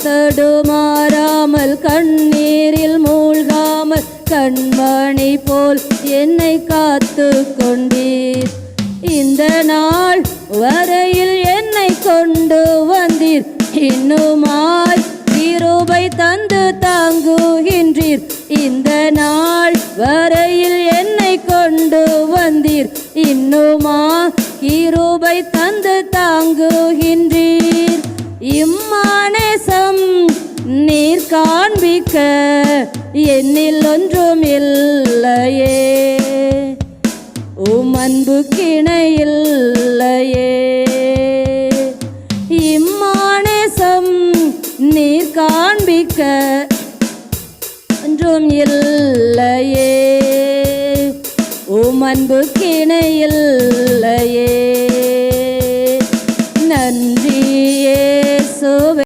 தடுமாறாமல் கண்ணீரில் மூழ்காமல் கண்மணி போல் என்னை காத்து கொண்டீர். இந்த நாள் வரையில் என்னை கொண்டு வந்தீர். இன்னுமாய் கிருபை தந்து தாங்குகின்றீர். இந்த நாள் வரையில் என்னை கொண்டு வந்தீர். இன்னுமா கிருபை தந்து தாங்குகின்றீர். இம்மானேசம் நீர் காண்பிக்க என்னில் ஒன்றும் இல்லையே. உம் அன்பு கிணையில்லையே. இம்மானேசம் நீர் காண்பிக்க ஒன்றும் இல்லையே. உம் அன்பு கிணையில்லையே.